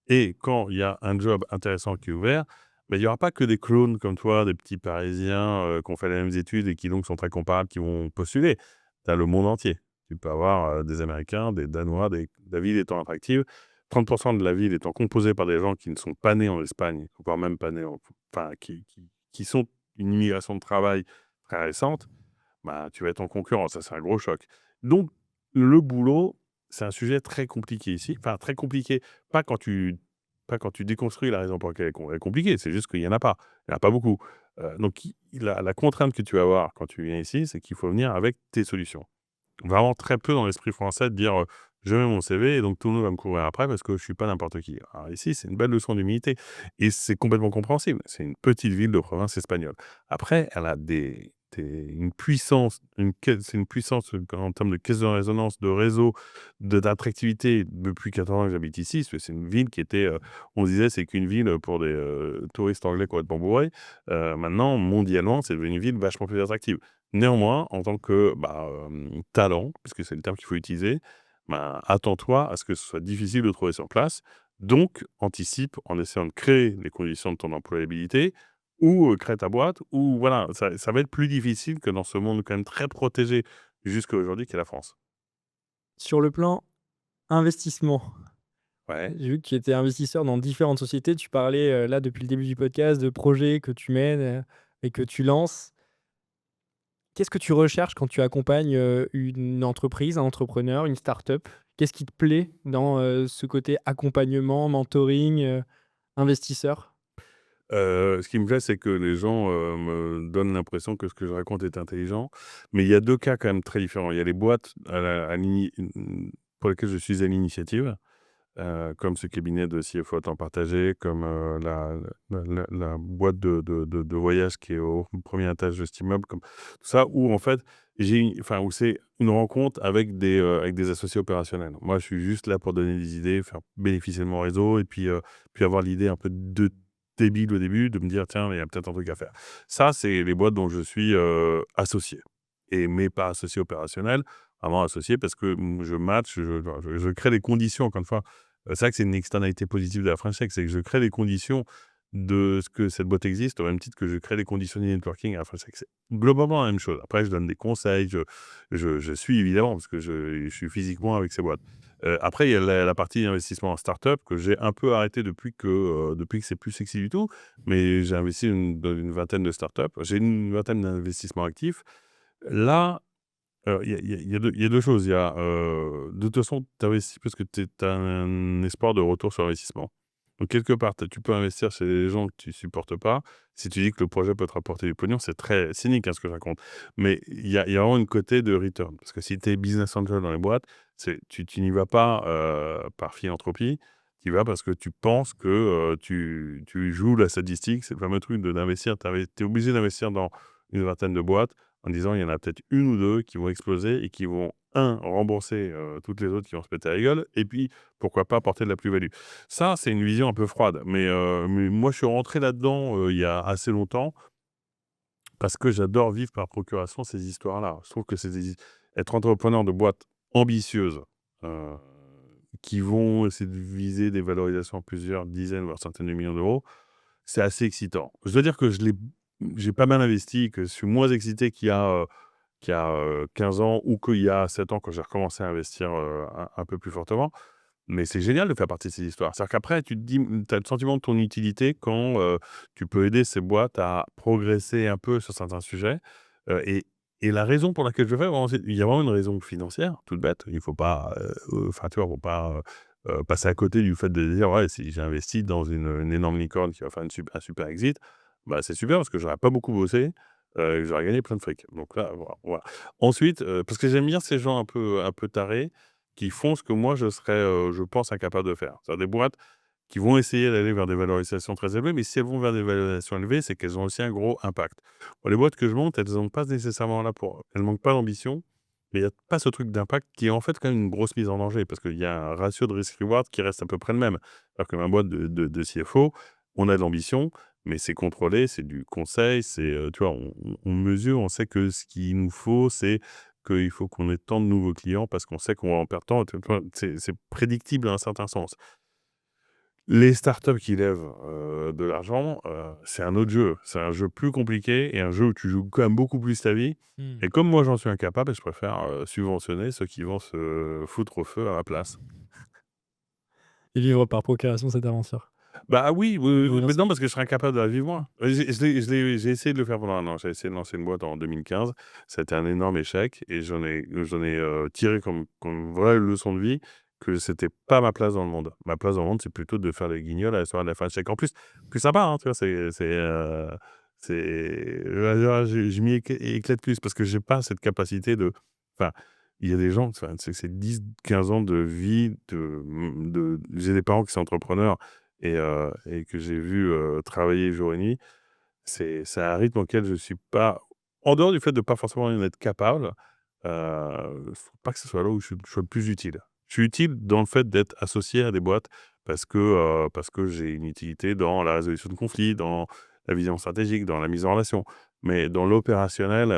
Et quand il y a un job intéressant qui est ouvert, il y aura pas que des clones comme toi, des petits Parisiens, qui ont fait les mêmes études et qui donc sont très comparables, qui vont postuler. Tu as le monde entier. Tu peux avoir, des Américains, des Danois, la ville étant attractive, 30 de la ville étant composée par des gens qui ne sont pas nés en Espagne, voire même pas nés enfin qui sont une immigration de travail très récente, tu vas être en concurrence. Ça, c'est un gros choc. Donc le boulot, c'est un sujet très compliqué ici. Enfin, très compliqué, pas quand tu pas quand tu déconstruis la raison pour laquelle elle est compliquée, c'est juste qu'il y en a pas. Il y en a pas beaucoup. Donc la contrainte que tu vas avoir quand tu viens ici, c'est qu'il faut venir avec tes solutions. Vraiment très peu dans l'esprit français de dire, «Je mets mon CV et donc tout le monde va me courir après parce que je suis pas n'importe qui». Alors ici, c'est une belle leçon d'humilité et c'est complètement compréhensible. C'est une petite ville de province espagnole. Après, elle a une puissance, c'est une puissance, en termes de caisse de résonance, de réseau, d'attractivité depuis 14 ans que j'habite ici. Parce que c'est une ville qui était, on se disait: «C'est qu'une ville, pour des, touristes anglais complètement bourrés». Maintenant, mondialement, c'est devenu une ville vachement plus attractive. Néanmoins, en tant que, talent, puisque c'est le terme qu'il faut utiliser, attends-toi à ce que ce soit difficile de trouver sur place. Donc anticipe en essayant de créer les conditions de ton employabilité ou, crée ta boîte ou voilà, ça va être plus difficile que dans ce monde quand même très protégé jusqu'à aujourd'hui qu'est la France. Sur le plan investissement, Ouais. j'ai vu que tu étais investisseur dans différentes sociétés. Tu parlais, là, depuis le début du podcast, de projets que tu mènes, et que tu lances. Qu'est-ce que tu recherches quand tu accompagnes, une entreprise, un entrepreneur, une start-up? Qu'est-ce qui te plaît dans, ce côté accompagnement, mentoring, investisseur? Ce qui me plaît, c'est que les gens, me donnent l'impression que ce que je raconte est intelligent. Mais il y a 2 cas quand même très différents. Il y a les boîtes pour lesquelles je suis à l'initiative, comme ce cabinet de CFO à temps partagé, comme, la boîte de voyage qui est au premier étage de cet immeuble, comme tout ça, où en fait, où c'est une rencontre avec des associés opérationnels. Moi, je suis juste là pour donner des idées, faire bénéficier de mon réseau et puis avoir l'idée un peu de débile au début, de me dire: «Tiens, il y a peut-être un truc à faire». Ça, c'est les boîtes dont je suis, associé mais pas associé opérationnel, vraiment associé parce que, je match, je crée les conditions encore une fois. C'est vrai que c'est une externalité positive de la French Tech, c'est que je crée les conditions de ce que cette boîte existe, au même titre que je crée les conditions du networking à la French Tech. C'est globalement la même chose. Après, je donne des conseils, je suis évidemment parce que je suis physiquement avec ces boîtes. Après, il y a la partie investissement en start-up que j'ai un peu arrêté depuis que c'est plus sexy du tout, mais j'ai investi dans une vingtaine de start-up. J'ai une vingtaine d'investissements actifs. Là, il y a 2 choses. Il y a, de toute façon, tu investis parce que tu as un espoir de retour sur investissement. Donc quelque part, tu peux investir chez des gens que tu supportes pas. Si tu dis que le projet peut te rapporter du pognon, c'est très cynique, hein, ce que je raconte. Mais il y a vraiment une côté de return. Parce que si tu es business angel dans les boîtes, tu n'y vas pas, par philanthropie. Tu y vas parce que tu penses que, tu joues la statistique. C'est le fameux truc d'investir. Tu es obligé d'investir dans une vingtaine de boîtes. en disant il y en a peut-être une ou deux qui vont exploser et qui vont, rembourser toutes les autres qui vont se péter la gueule, et puis pourquoi pas apporter de la plus-value. Ça, c'est une vision un peu froide, mais moi je suis rentré là-dedans il y a assez longtemps parce que j'adore vivre par procuration ces histoires-là. Je trouve que être entrepreneur de boîtes ambitieuses euh, qui vont essayer de viser des valorisations à plusieurs dizaines, voire centaines de millions d'euros, c'est assez excitant. Je dois dire que j'ai pas mal investi, que je suis moins excité qu'il y a 15 ans ou qu'il y a 7 ans quand j'ai recommencé à investir un peu plus fortement. Mais c'est génial de faire partie de ces histoires. C'est-à-dire qu'après, tu te dis, tu as le sentiment de ton utilité quand tu peux aider ces boîtes à progresser un peu sur certains sujets. Euh, et, et la raison pour laquelle je le fais, vraiment, il y a vraiment une raison financière, toute bête. Il faut pas, enfin, tu vois, faut pas passer à côté du fait de dire, ouais, si j'ai investi dans une énorme licorne qui va faire un super exit, bah, c'est super parce que j'aurais pas beaucoup bossé, j'aurais gagné plein de fric. Donc là, voilà. Ensuite, parce que j'aime bien ces gens un peu tarés qui font ce que moi je serais, je pense, incapable de faire. C'est-à-dire des boîtes qui vont essayer d'aller vers des valorisations très élevées, mais si elles vont vers des valorisations élevées, c'est qu'elles ont aussi un gros impact. Bon, les boîtes que je monte, elles sont pas nécessairement là pour elles manquent pas d'ambition, mais il y a pas ce truc d'impact qui est en fait quand même une grosse mise en danger parce qu'il y a un ratio de risk-reward qui reste à peu près le même. Alors que ma boîte de CFO, on a de l'ambition, mais c'est contrôlé, c'est du conseil, tu vois, on mesure, on sait que ce qu'il nous faut, c'est qu'il faut qu'on ait tant de nouveaux clients parce qu'on sait qu'on va en perdre tant. Tu vois, c'est prédictible à un certain sens. Les startups qui lèvent de l'argent, c'est un autre jeu. C'est un jeu plus compliqué et un jeu où tu joues quand même beaucoup plus ta vie. Hmm. Et comme moi, j'en suis incapable, je préfère subventionner ceux qui vont se foutre au feu à ma place. Et vivre par procuration cette aventure. Bah oui, oui, Bien mais sûr. non, parce que je serais incapable de la vivre moi. J'ai essayé de le faire pendant un an. J'ai essayé de lancer une boîte en 2015. Ça a été un énorme échec et j'en ai tiré comme vraie leçon de vie que c'était pas ma place dans le monde. Ma place dans le monde, c'est plutôt de faire les guignols à la soirée de la fin de chèque. En plus sympa, hein, tu vois, je m'y éclate plus parce que j'ai pas cette capacité de. Enfin, il y a des gens, enfin, c'est 10, 15 ans de vie. J'ai des parents qui sont entrepreneurs et que j'ai vu travailler jour et nuit. C'est un rythme auquel je suis pas. En dehors du fait de pas forcément en être capable, faut pas que ce soit là où je sois le plus utile. Je suis utile dans le fait d'être associé à des boîtes parce que j'ai une utilité dans la résolution de conflits, dans la vision stratégique, dans la mise en relation. Mais dans l'opérationnel,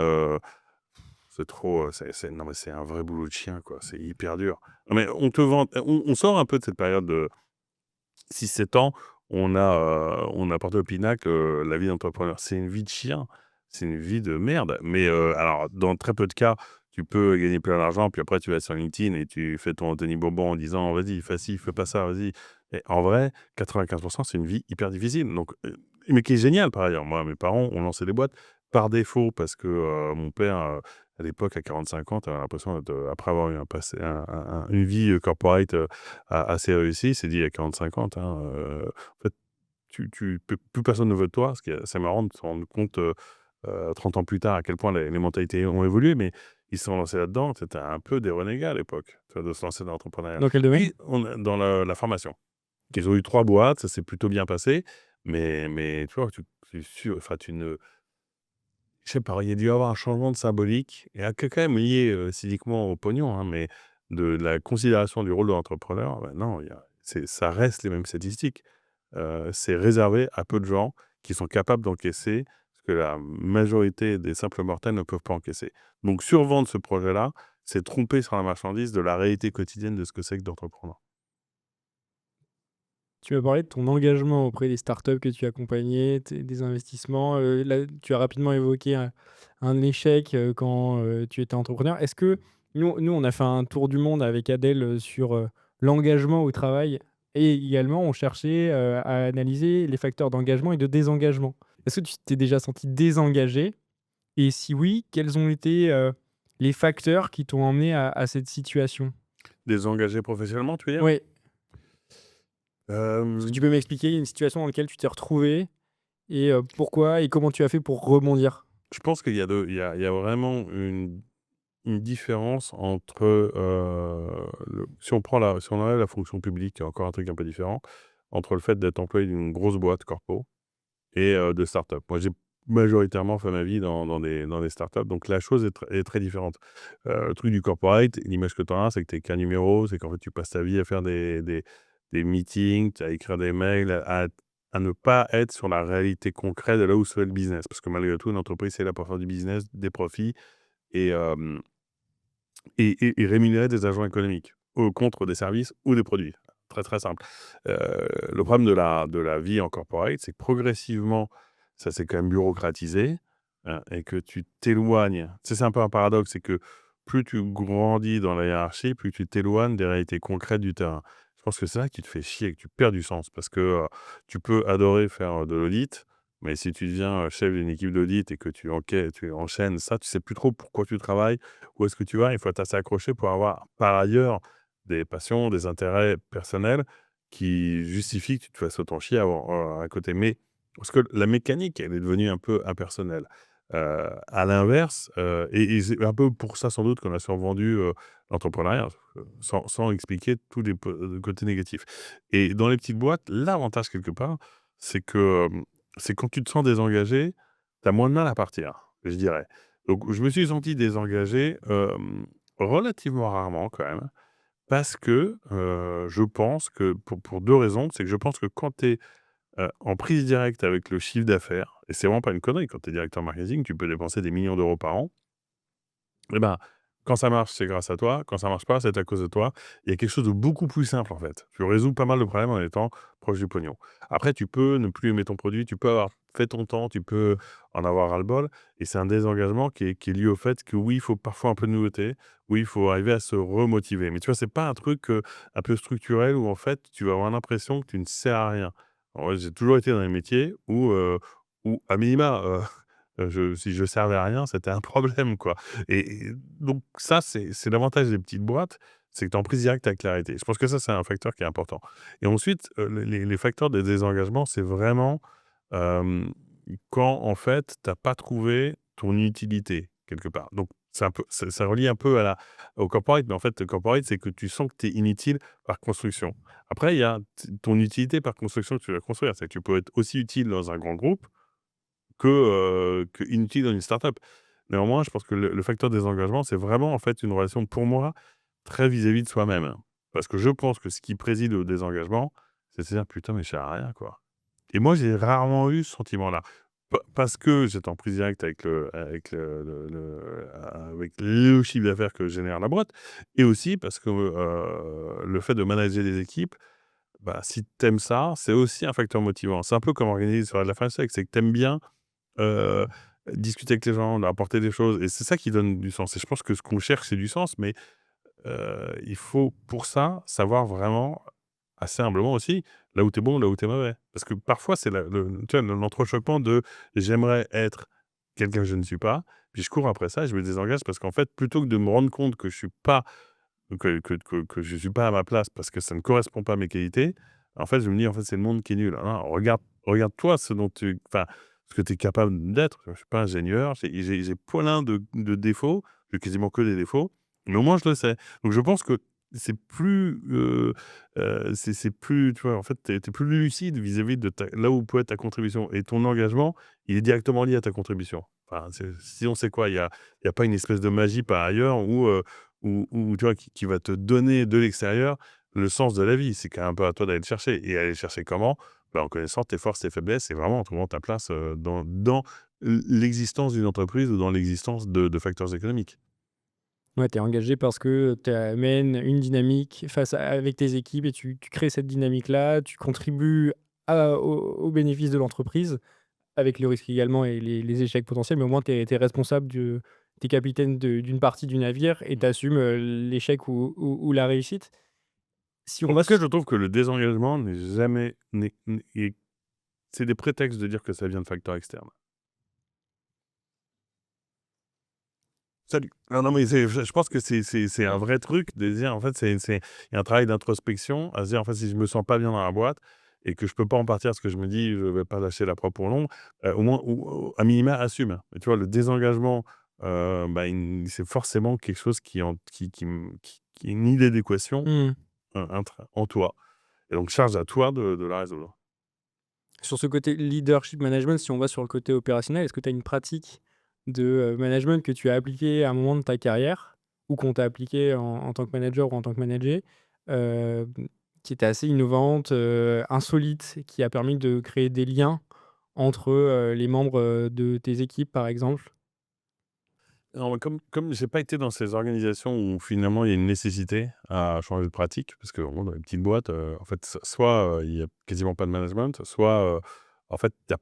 c'est trop, non mais c'est un vrai boulot de chien, quoi. C'est hyper dur. Non mais on te vend, on sort un peu de cette période de 6-7 ans, on a porté au pinacle la vie d'entrepreneur. C'est une vie de chien, c'est une vie de merde. Mais alors, dans très peu de cas, tu peux gagner plein d'argent, puis après, tu vas sur LinkedIn et tu fais ton Anthony Bourbon en disant vas-y, fais ci, fais pas ça, vas-y. Et en vrai, 95%, c'est une vie hyper difficile. Donc, mais qui est géniale par ailleurs. Moi, mes parents ont lancé des boîtes par défaut parce que mon père, à l'époque, à 45 ans, tu as l'impression, après avoir eu une vie corporate assez réussi, il s'est dit à 40-50, hein, en fait, plus personne ne veut de toi. Ce qui est assez marrant de se rendre compte 30 ans plus tard à quel point les mentalités ont évolué, mais ils se sont lancés là-dedans. C'était un peu des renégats à l'époque, tu vois, de se lancer dans l'entrepreneuriat. Dans quel domaine? Puis, dans la formation. Ils ont eu 3 boîtes, ça s'est plutôt bien passé, mais tu vois, enfin, je sais pas, il y a dû y avoir un changement de symbolique et qui est quand même lié cyniquement au pognon, hein, mais de la considération du rôle de l'entrepreneur, bah non, ça reste les mêmes statistiques. C'est réservé à peu de gens qui sont capables d'encaisser ce que la majorité des simples mortels ne peuvent pas encaisser. Donc survendre ce projet-là, c'est tromper sur la marchandise de la réalité quotidienne de ce que c'est que d'entreprendre. Tu m'as parlé de ton engagement auprès des startups que tu accompagnais, des investissements. Là, tu as rapidement évoqué un échec quand tu étais entrepreneur. Est-ce que nous, on a fait un tour du monde avec Adèle sur l'engagement au travail et également on cherchait à analyser les facteurs d'engagement et de désengagement. Est-ce que tu t'es déjà senti désengagé? Et si oui, quels ont été les facteurs qui t'ont emmené à cette situation? Désengagé professionnellement, tu veux dire? Oui. Est-ce que Euh, tu peux m'expliquer une situation dans laquelle tu t'es retrouvé et pourquoi et comment tu as fait pour rebondir? je pense qu'il y a, il y a vraiment une différence entre, si on enlève la fonction publique, il y a encore un truc un peu différent, entre le fait d'être employé d'une grosse boîte corpo et de start-up. Moi, majoritairement fait ma vie dans des startups. Donc la chose est très différente. Le truc du corporate, l'image que tu en as, c'est que tu es qu'un numéro, c'est qu'en fait, tu passes ta vie à faire des meetings, à écrire des mails, à ne pas être sur la réalité concrète de là où se fait le business. Parce que malgré tout, une entreprise, c'est là pour faire du business, des profits et, et rémunérer des agents économiques contre des services ou des produits. Très, très simple. Le problème de la vie en corporate, c'est que progressivement, ça s'est quand même bureaucratisé et que tu t'éloignes. Tu sais, c'est un peu un paradoxe, c'est que plus tu grandis dans la hiérarchie, plus tu t'éloignes des réalités concrètes du terrain. Je pense que c'est ça qui te fait chier, que tu perds du sens parce que tu peux adorer faire de l'audit, mais si tu deviens chef d'une équipe d'audit et que tu enchaînes ça, tu sais plus trop pourquoi tu travailles, où est-ce que tu vas. Il faut être assez accroché pour avoir par ailleurs des passions, des intérêts personnels qui justifient que tu te fasses autant chier à côté. Mais parce que la mécanique, elle est devenue un peu impersonnelle. À l'inverse, et c'est un peu pour ça sans doute qu'on a survendu l'entrepreneuriat, sans expliquer tous les côtés négatifs. Et dans les petites boîtes, l'avantage quelque part, c'est que c'est quand tu te sens désengagé, tu as moins de mal à partir, je dirais. Donc je me suis senti désengagé relativement rarement quand même. Parce que, je pense que pour 2 raisons, c'est que je pense que quand tu es, en prise directe avec le chiffre d'affaires et c'est vraiment pas une connerie, quand tu es directeur marketing, tu peux dépenser des millions d'euros par an. Eh ben, quand ça marche, c'est grâce à toi. Quand ça marche pas, c'est à cause de toi. Il y a quelque chose de beaucoup plus simple, en fait. Tu résous pas mal de problèmes en étant proche du pognon. Après, tu peux ne plus aimer ton produit, tu peux avoir fait ton temps, tu peux en avoir ras-le-bol et c'est un désengagement qui est lié au fait que oui, il faut parfois un peu de nouveauté. Oui, il faut arriver à se remotiver. Mais tu vois, c'est pas un truc, un peu structurel où en fait, tu vas avoir l'impression que tu ne sers à rien. En vrai, j'ai toujours été dans les métiers où à minima, si je servais à rien, c'était un problème, quoi. Et donc ça, c'est l'avantage des petites boîtes, c'est que tu es en prise directe avec la réalité. Je pense que ça, c'est un facteur qui est important. Et ensuite, les facteurs de désengagement, c'est vraiment, hem, quand en fait, tu as pas trouvé ton utilité quelque part. Donc c'est un peu ça relie un peu au corporate, mais en fait, le corporate, c'est que tu sens que tu es inutile par construction. Après, il y a ton utilité par construction que tu vas construire. C'est que tu peux être aussi utile dans un grand groupe que inutile dans une startup. Néanmoins, je pense que le facteur désengagement, c'est vraiment, en fait, une relation, pour moi, très vis-à-vis de soi-même. Parce que je pense que ce qui préside au désengagement, c'est de se dire: «Putain, mais je sers à rien, quoi». Et moi, j'ai rarement eu ce sentiment-là. Parce que j'étais en prise directe avec le chiffre d'affaires que génère la boîte et aussi parce que, le fait de manager des équipes, bah, si tu aimes ça, c'est aussi un facteur motivant. C'est un peu comme organiser une soirée de la French Tech, c'est que tu aimes bien Heu, discuter avec les gens, leur apporter des choses et c'est ça qui donne du sens et je pense que ce qu'on cherche, c'est du sens, mais il faut pour ça savoir vraiment, assez humblement aussi, là où tu es bon, là où tu es mauvais. Parce que parfois c'est tu vois, l'entrechoquement de: «J'aimerais être quelqu'un que je ne suis pas», puis je cours après ça et je me désengage parce qu'en fait, plutôt que de me rendre compte que je suis pas que je suis pas à ma place parce que ça ne correspond pas à mes qualités, en fait, je me dis: «En fait, c'est le monde qui est nul». Non, regarde-toi ce que tu es capable d'être. Je suis pas ingénieur, j'ai plein de défauts, j'ai quasiment que des défauts, mais au moins je le sais. Donc je pense que c'est plus, c'est plus tu vois, en fait, tu es plus lucide vis-à-vis de ta là où peut être ta contribution et ton engagement, il est directement lié à ta contribution. Enfin, sinon c'est quoi? Il y a pas une espèce de magie par ailleurs ou tu vois, qui va te donner de l'extérieur le sens de la vie. C'est quand même un peu à toi d'aller le chercher et aller le chercher comment? Bah, en connaissant tes forces, tes faiblesses et vraiment en trouvant ta place, dans l'existence d'une entreprise ou dans l'existence de facteurs économiques. Ouais, tu es engagé parce que tu amènes une dynamique avec tes équipes et tu crées cette dynamique-là, tu contribues au bénéfice de l'entreprise, avec le risque également et les échecs potentiels, mais au moins tu es responsable tu es capitaine d'une partie du navire et tu assumes, l'échec ou la réussite. Si on En va tout cas, s je trouve que le désengagement n'est jamais c'est des prétextes de dire que ça vient de facteurs externes. Salut. Non, non, mais je pense que c'est un vrai truc de dire, en fait, il y a un travail d'introspection à se dire, en fait, si je me sens pas bien dans la boîte et que je peux pas en partir parce que je me dis: «Je vais pas lâcher la proie pour l'ombre», au moins ou à minima, assume. Et tu vois, le désengagement, bah, c'est forcément quelque chose qui est une idée d'équation, mmh. en toi et donc charge à toi de la résoudre. Sur ce côté leadership management, si on va sur le côté opérationnel, est-ce que tu as une pratique de, management que tu as appliquée à un moment de ta carrière ou qu'on t'a appliquée en tant que manager ou en tant que manager, hem, qui était assez innovante, insolite, qui a permis de créer des liens entre, les membres, de tes équipes, par exemple? Non, mais comme j'ai pas été dans ces organisations où finalement il y a une nécessité à changer de pratique, parce que bon, dans les petites boîtes, en fait, soit, il y a quasiment pas de management, soit, en fait, il y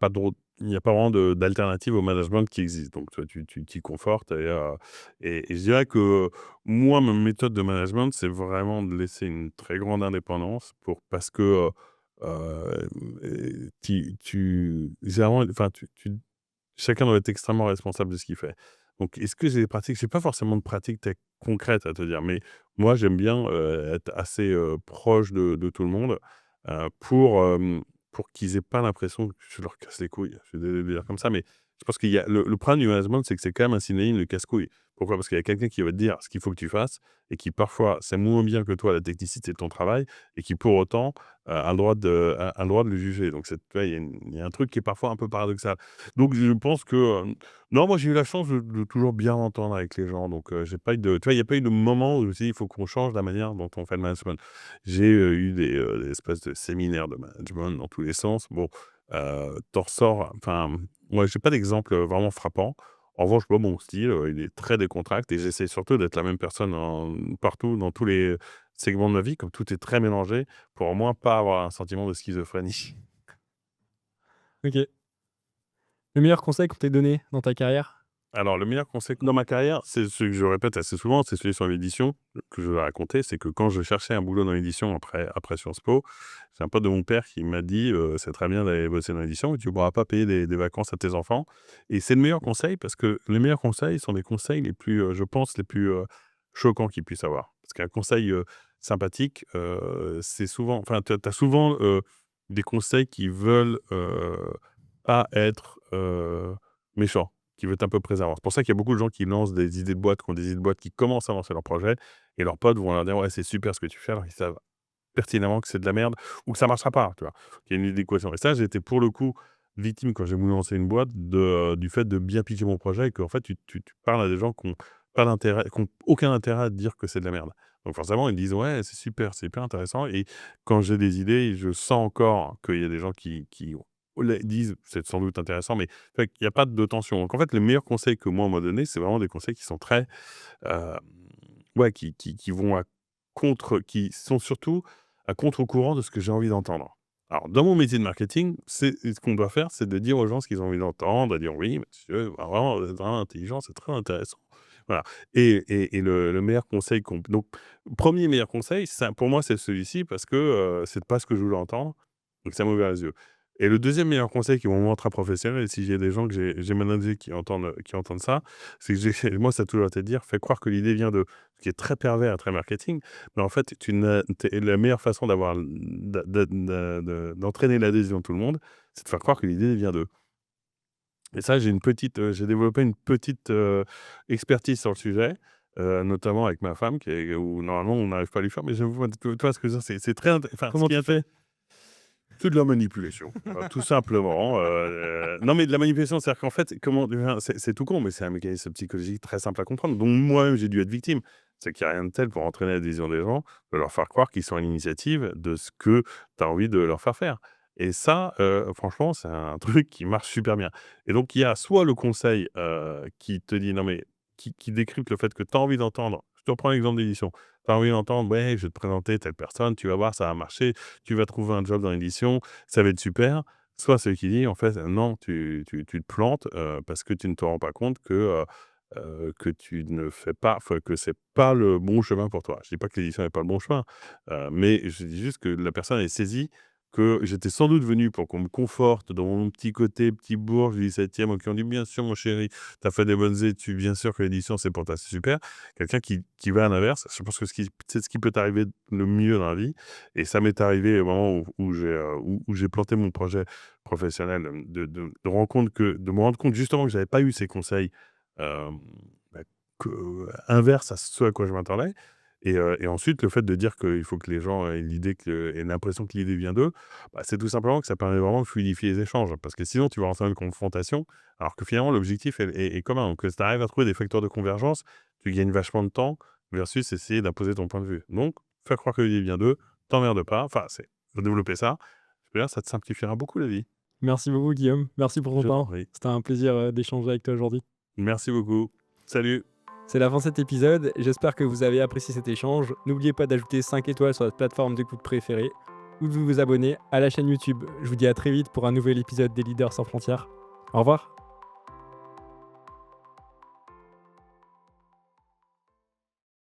a pas vraiment d'alternative au management qui existe. Donc toi, tu t'y confortes et je dirais que moi, ma méthode de management, c'est vraiment de laisser une très grande indépendance parce que, généralement, enfin, chacun doit être extrêmement responsable de ce qu'il fait. Donc, est-ce que j'ai des pratiques? J'ai pas forcément de pratiques tech concrètes à te dire, mais moi, j'aime bien, être assez, proche de tout le monde, pour qu'ils aient pas l'impression que je leur casse les couilles. Je suis désolé de le dire comme ça, mais je pense qu'il y a le problème du management, c'est que c'est quand même un synonyme de casse-couille. Pourquoi? Parce qu'il y a quelqu'un qui va te dire ce qu'il faut que tu fasses et qui parfois sait moins bien que toi la technicité de ton travail et qui pour autant, a le droit de le juger. Donc tu vois, il y a un truc qui est parfois un peu paradoxal. Donc je pense que, non, moi j'ai eu la chance de toujours bien m'entendre avec les gens, donc j'ai pas eu de tu vois, il y a pas eu de moment où je me suis dit: «Il faut qu'on change la manière dont on fait le management». J'ai, eu des espèces de séminaires de management dans tous les sens. Bon, tu ressors enfin, moi j'ai pas d'exemple, vraiment frappant. En revanche, moi mon style, il est très décontracté et j'essaie surtout d'être la même personne partout dans tous les segments de ma vie, comme tout est très mélangé, pour au moins pas avoir un sentiment de schizophrénie. OK. Le meilleur conseil qu'on t'ait donné dans ta carrière? Alors, le meilleur conseil dans ma carrière, c'est ce que je répète assez souvent, c'est celui sur l'édition que je vais raconter. C'est que quand je cherchais un boulot dans l'édition après Sciences Po, c'est un pote de mon père qui m'a dit c'est très bien d'aller bosser dans l'édition, mais tu ne pourras pas payer des vacances à tes enfants. Et c'est le meilleur conseil parce que les meilleurs conseils sont les conseils les plus, je pense, les plus choquants qu'il puisse avoir. Parce qu'un conseil sympathique, c'est souvent, enfin, tu as souvent des conseils qui veulent pas être méchants qui veut être un peu préservant. C'est pour ça qu'il y a beaucoup de gens qui lancent des idées de boîte, qui ont des idées de boîte, qui commencent à lancer leur projet et leurs potes vont leur dire: «Ouais, c'est super ce que tu fais», alors qu'ils savent pertinemment que c'est de la merde ou que ça marchera pas, tu vois? Qu'il y a une inadéquation et ça, j'ai été pour le coup victime quand j'ai voulu lancer une boîte du fait de bien pitcher mon projet et qu'en fait tu parles à des gens qui ont pas d'intérêt qui ont aucun intérêt à te dire que c'est de la merde. Donc forcément, ils disent: «Ouais, c'est super, c'est hyper intéressant» et quand j'ai des idées, je sens encore qu'il y a des gens qui disent: «C'est sans doute intéressant», mais fait qu'il y a pas de tension. Donc en fait, les meilleurs conseils que moi on m'a donnés, c'est vraiment des conseils qui sont très, hem, ouais, qui vont qui sont surtout à contre-courant de ce que j'ai envie d'entendre. Alors dans mon métier de marketing, c'est ce qu'on doit faire, c'est de dire aux gens ce qu'ils ont envie d'entendre, de dire: «Oui, monsieur, vraiment, vous êtes vraiment intelligent, c'est très intéressant». Voilà et le meilleur conseil donc 1er meilleur conseil, ça pour moi, c'est celui-ci parce que, c'est pas ce que je voulais entendre, donc ça m'a ouvert les yeux. Et le deuxième meilleur conseil qui est vraiment très professionnel et si j'ai des gens que j'ai managés qui entendent ça, c'est que j'ai moi, ça a toujours été de dire: «Fais croire que l'idée vient de», ce qui est très pervers et très marketing, mais en fait, la meilleure façon d'entraîner l'adhésion de tout le monde, c'est de faire croire que l'idée vient d'eux. Et ça, j'ai développé une petite, expertise sur le sujet, notamment avec ma femme où normalement on n'arrive pas à lui faire, mais je vois tu vois ce que je veux dire? C'est très int enfin, ce Comment qui tu est fais? c'est de la manipulation, tout simplement, non, mais de la manipulation, c'est-à-dire qu'en fait, comment déjà c'est tout con, mais c'est un mécanisme psychologique très simple à comprendre, dont moi-même j'ai dû être victime. C'est qu'il y a rien de tel pour entraîner l'adhésion des gens, de leur faire croire qu'ils sont à l'initiative de ce que tu as envie de leur faire faire et ça, franchement, c'est un truc qui marche super bien et donc il y a soit le conseil, qui te dit non mais qui décrypte le fait que tu as envie d'entendre. Je te reprends l'exemple d'édition. Tu as envie d'entendre: «Ouais, je vais te présenter telle personne, tu vas voir, ça va marcher, tu vas trouver un job dans l'édition, ça va être super». Soit celui qui dit en fait: «Non, tu te plantes, parce que tu ne te rends pas compte que tu ne fais pas enfin que c'est pas le bon chemin pour toi». Je dis pas que l'édition n'est pas le bon chemin, mais je dis juste que la personne ait saisi que j'étais sans doute venu pour qu'on me conforte dans mon petit côté, petit bourge du 17e, qui ont dit: «Bien sûr mon chéri, tu as fait des bonnes études, bien sûr que l'édition c'est pour toi, c'est super». Quelqu'un qui va à l'inverse, je pense que c'est ce qui peut t'arriver le mieux dans la vie et ça m'est arrivé au moment où j'ai planté mon projet professionnel, de me rendre compte justement que j'avais pas eu ces conseils, hem, bah, inverses à ce à quoi je m'attendais Et ensuite, le fait de dire qu'il faut que les gens aient l'impression que l'idée vient d'eux, c'est tout simplement que ça permet vraiment de fluidifier les échanges. Parce que sinon, tu vas rentrer dans une confrontation, alors que finalement, l'objectif est commun. Donc, si tu arrives à trouver des facteurs de convergence, tu gagnes vachement de temps versus essayer d'imposer ton point de vue. Donc, faire croire que l'idée vient d'eux, t'emmerde pas. Enfin, faut développer ça. Je veux dire, ça te simplifiera beaucoup la vie. Merci beaucoup, Guillaume. Merci pour ton Je t'en temps. prie. C'était un plaisir d'échanger avec toi aujourd'hui. Merci beaucoup. Salut. C'est la fin de cet épisode. J'espère que vous avez apprécié cet échange. N'oubliez pas d'ajouter 5 étoiles sur votre plateforme d'écoute préférée ou de vous abonner à la chaîne YouTube. Je vous dis à très vite pour un nouvel épisode des Leaders sans frontières. Au revoir.